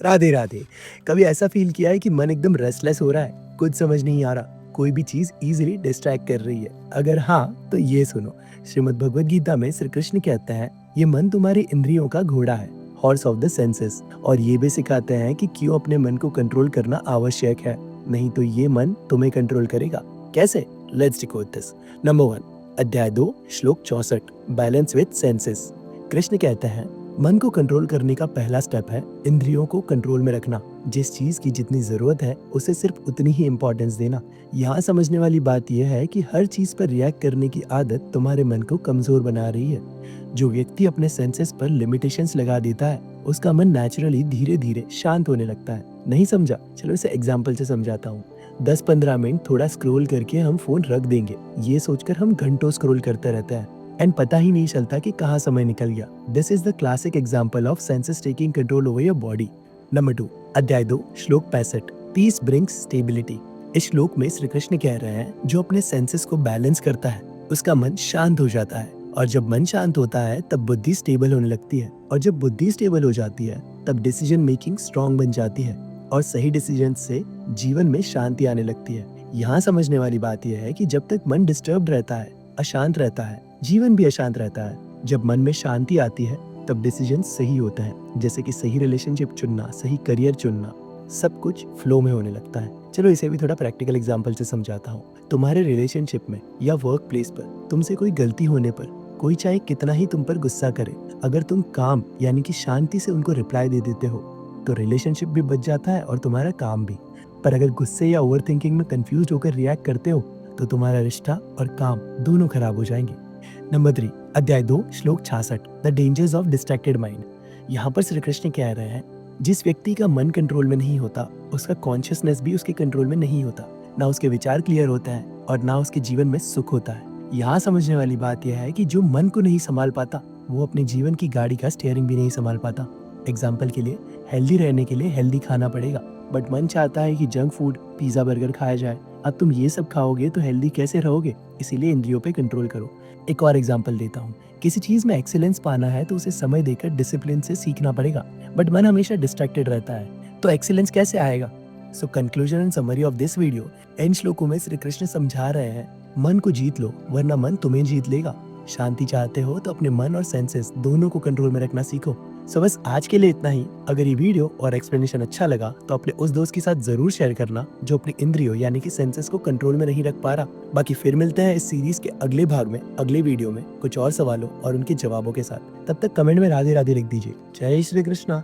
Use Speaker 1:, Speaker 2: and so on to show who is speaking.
Speaker 1: राधे राधे। कभी ऐसा फील किया है कि मन एकदम रेस्टलेस हो रहा है, कुछ समझ नहीं आ रहा, कोई भी चीज इजीली डिस्ट्रैक्ट कर रही है? अगर हाँ तो ये सुनो। श्रीमद् भगवद गीता में श्री कृष्ण कहते हैं ये मन तुम्हारी इंद्रियों का घोड़ा है, हॉर्स ऑफ द सेंसेस। और ये भी सिखाते हैं कि क्यों अपने मन को कंट्रोल करना आवश्यक है, नहीं तो ये मन तुम्हें कंट्रोल करेगा। कैसे? Let's decode this. नंबर 1, अध्याय 2 श्लोक 64, बैलेंस विद सेंसेस। कृष्ण कहते हैं मन को कंट्रोल करने का पहला स्टेप है इंद्रियों को कंट्रोल में रखना। जिस चीज की जितनी जरूरत है उसे सिर्फ उतनी ही इम्पोर्टेंस देना। यहाँ समझने वाली बात यह है कि हर चीज पर रिएक्ट करने की आदत तुम्हारे मन को कमजोर बना रही है। जो व्यक्ति अपने सेंसेस पर लिमिटेशंस लगा देता है उसका मन नेचुरली धीरे धीरे शांत होने लगता है। नहीं समझा? चलो इसे एग्जाम्पल से समझाता हूँ। 10-15 मिनट थोड़ा स्क्रॉल करके हम फोन रख देंगे, ये सोचकर हम घंटों स्क्रॉल करते रहते हैं एंड पता ही नहीं चलता कि कहाँ समय निकल गया। This is the classic example of senses taking control over your body. Number 2, अध्याय 2 श्लोक 65, पीस ब्रिंग्स स्टेबिलिटी। इस श्लोक में श्री कृष्ण कह रहे हैं जो अपने सेंसेस को बैलेंस करता है उसका मन शांत हो जाता है, और जब मन शांत होता है तब बुद्धि स्टेबल होने लगती है, और जब बुद्धि स्टेबल हो जाती है तब डिसीजन मेकिंग स्ट्रांग बन जाती है, और सही डिसीजन से जीवन में शांति आने लगती है। यहाँ समझने वाली बात यह है कि जब तक मन डिस्टर्ब रहता है, अशांत रहता है, जीवन भी अशांत रहता है। जब मन में शांति आती है तब डिसीजन सही होता है, जैसे कि सही रिलेशनशिप चुनना, सही करियर चुनना, सब कुछ फ्लो में होने लगता है। चलो इसे भी थोड़ा प्रैक्टिकल एग्जांपल से समझाता हूँ। तुम्हारे रिलेशनशिप में या वर्क प्लेस पर तुमसे कोई गलती होने पर कोई चाहे कितना ही तुम पर गुस्सा करे, अगर तुम काम यानी कि शांति से उनको रिप्लाई दे देते हो तो रिलेशनशिप भी बच जाता है और तुम्हारा काम भी। पर अगर गुस्से या ओवर थिंकिंग में कंफ्यूज होकर रिएक्ट करते हो तो तुम्हारा रिश्ता और काम दोनों खराब हो जाएंगे। नंबर 3, अध्याय 2 श्लोक 66, the dangers of distracted mind. यहाँ पर श्री कृष्ण कह रहे हैं जिस व्यक्ति का मन कंट्रोल में नहीं होता उसका कॉन्शियसनेस भी उसके कंट्रोल में नहीं होता, ना उसके विचार क्लियर होते हैं और ना उसके जीवन में सुख होता है। यहाँ समझने वाली बात यह है कि जो मन को नहीं संभाल पाता वो अपने जीवन की गाड़ी का स्टीयरिंग भी नहीं संभाल पाता। एग्जाम्पल के लिए, हेल्दी रहने के लिए हेल्दी खाना पड़ेगा, बट मन चाहता है कि जंक फूड, पिज्जा, बर्गर खाया जाए। अब तुम ये सब खाओगे तो हेल्दी कैसे रहोगे? इसीलिए इंद्रियों पे कंट्रोल करो। एक और एग्जांपल देता हूँ। किसी चीज में एक्सीलेंस पाना है तो उसे समय देकर डिसिप्लिन से सीखना पड़ेगा, बट मन हमेशा डिस्ट्रैक्टेड रहता है तो एक्सीलेंस कैसे आएगा? So conclusion and summary of this video, इन श्लोकों में श्री कृष्ण समझा रहे हैं मन को जीत लो वरना मन तुम्हें जीत लेगा। शांति चाहते हो तो अपने मन और सेंसेस दोनों को कंट्रोल में रखना सीखो। सो बस आज के लिए इतना ही। अगर ये वीडियो और एक्सप्लेनेशन अच्छा लगा तो अपने उस दोस्त के साथ जरूर शेयर करना जो अपनी इंद्रियों यानी कि सेंसेस को कंट्रोल में नहीं रख पा रहा। बाकी फिर मिलते हैं इस सीरीज के अगले भाग में, अगले वीडियो में कुछ और सवालों और उनके जवाबों के साथ। तब तक कमेंट में राधे राधे लिख दीजिए। जय श्री कृष्णा।